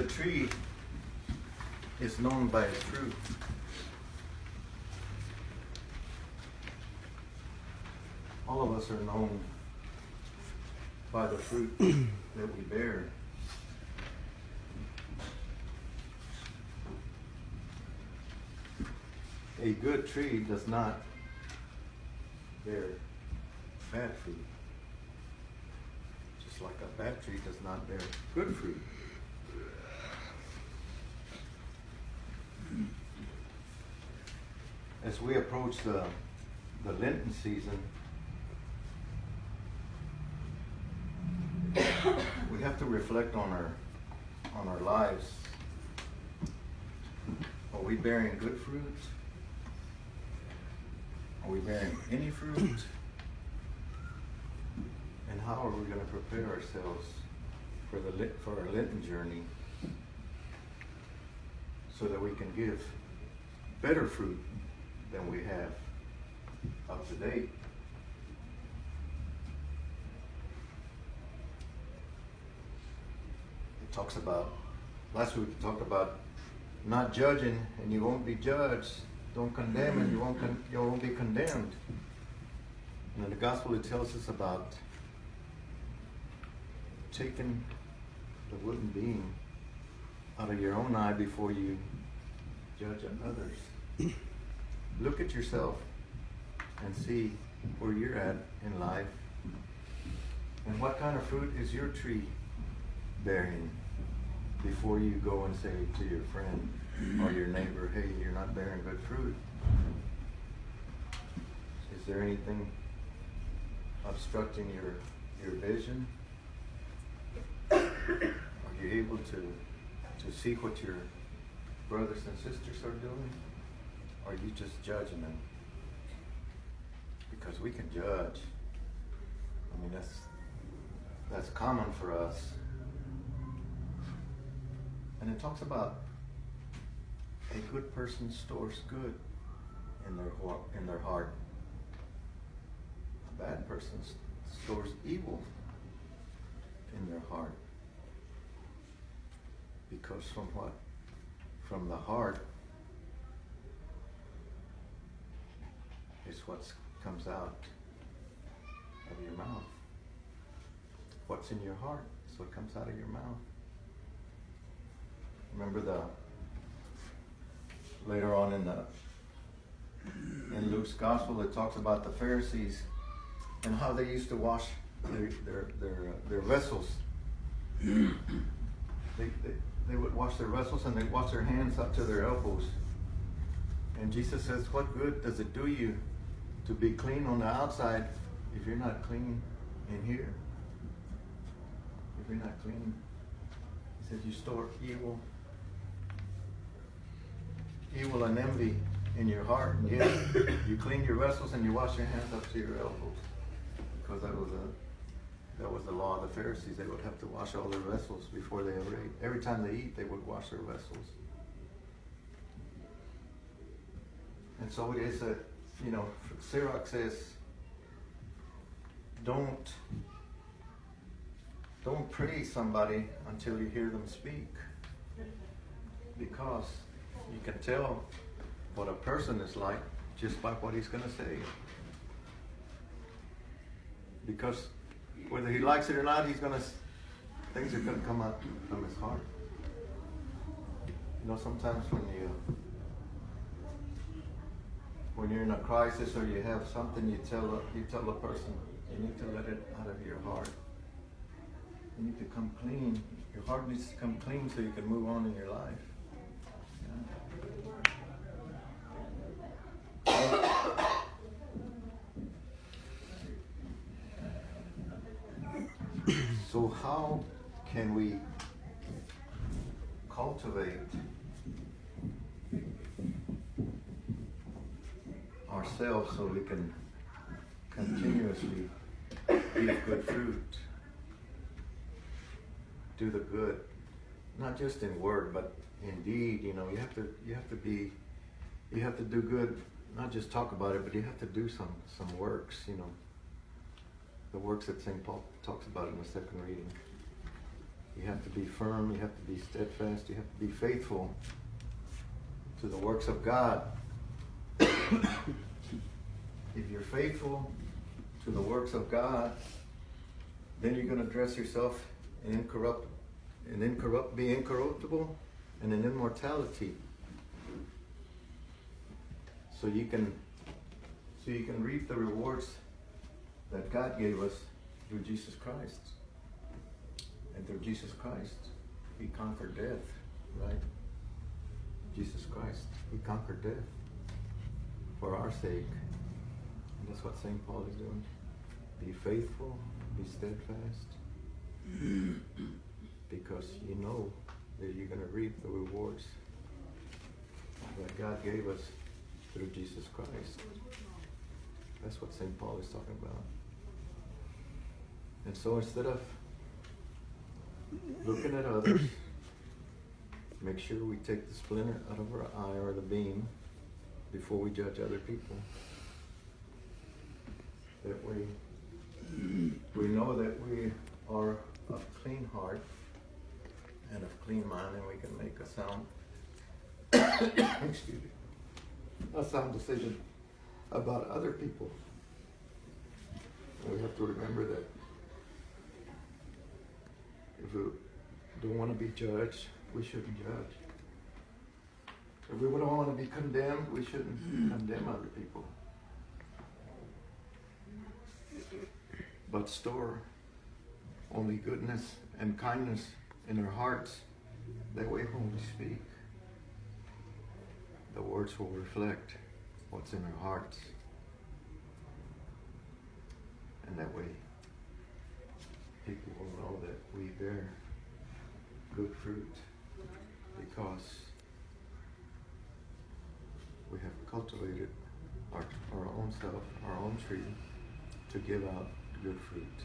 good tree is known by its fruit. All of us are known by the fruit that we bear. A good tree does not bear bad fruit, just like a bad tree does not bear good fruit. As we approach the Lenten season, we have to reflect on our lives. Are we bearing good fruit? Are we bearing any fruit? And how are we going to prepare ourselves for our Lenten journey so that we can give better fruit than we have up to date? It talks about, last week we talked about not judging and you won't be judged. Don't condemn and you won't be condemned. And in the gospel it tells us about taking the wooden beam out of your own eye before you judge others. Look at yourself and see where you're at in life and what kind of fruit is your tree bearing before you go and say to your friend or your neighbor, hey, you're not bearing good fruit. Is there anything obstructing your vision? Are you able to see what your brothers and sisters are doing? Or are you just judging them? Because we can judge. I mean, that's common for us. And it talks about a good person stores good in their heart. A bad person stores evil in their heart. Because from what? From the heart is what comes out of your mouth. What's in your heart is what comes out of your mouth. Remember later on in Luke's gospel, it talks about the Pharisees and how they used to wash their vessels. They would wash their vessels and they'd wash their hands up to their elbows. And Jesus says, what good does it do you to be clean on the outside if you're not clean in here? If you're not clean, he said, you store evil and envy in your heart, and yet you clean your vessels and you wash your hands up to your elbows, because that was the law of the Pharisees. They would have to wash all their vessels before they ever ate. Every time they eat, they would wash their vessels. And so it is that, Sirach says, don't praise somebody until you hear them speak, because you can tell what a person is like just by what he's going to say. Because whether he likes it or not, things are going to come out from his heart. Sometimes when you're in a crisis or you have something, you tell a person, you need to let it out of your heart. You need to come clean. Your heart needs to come clean so you can move on in your life. So how can we cultivate ourselves so we can continuously give good fruit? Do the good, not just in word, but in deed. You have to do good, not just talk about it, but you have to do some works. The works that St. Paul talks about in the second reading. You have to be firm. You have to be steadfast. You have to be faithful to the works of God. If you're faithful to the works of God, then you're going to dress yourself in be incorruptible and in immortality. So you can reap the rewards that God gave us through Jesus Christ. And through Jesus Christ, He conquered death, right? Jesus Christ, He conquered death for our sake. And that's what St. Paul is doing. Be faithful, be steadfast, because you know that you're going to reap the rewards that God gave us through Jesus Christ. That's what St. Paul is talking about. And so instead of looking at others, make sure we take the splinter out of our eye or the beam before we judge other people. That we know that we are of clean heart and of clean mind, and we can make a sound excuse me, a sound decision about other people. And we have to remember that if we don't want to be judged, we shouldn't judge. If we don't want to be condemned, we shouldn't condemn other people. But store only goodness and kindness in our hearts. That way when we speak, the words will reflect what's in our hearts. And that way people will know that we bear good fruit because we have cultivated our own self, our own tree, to give out good fruit.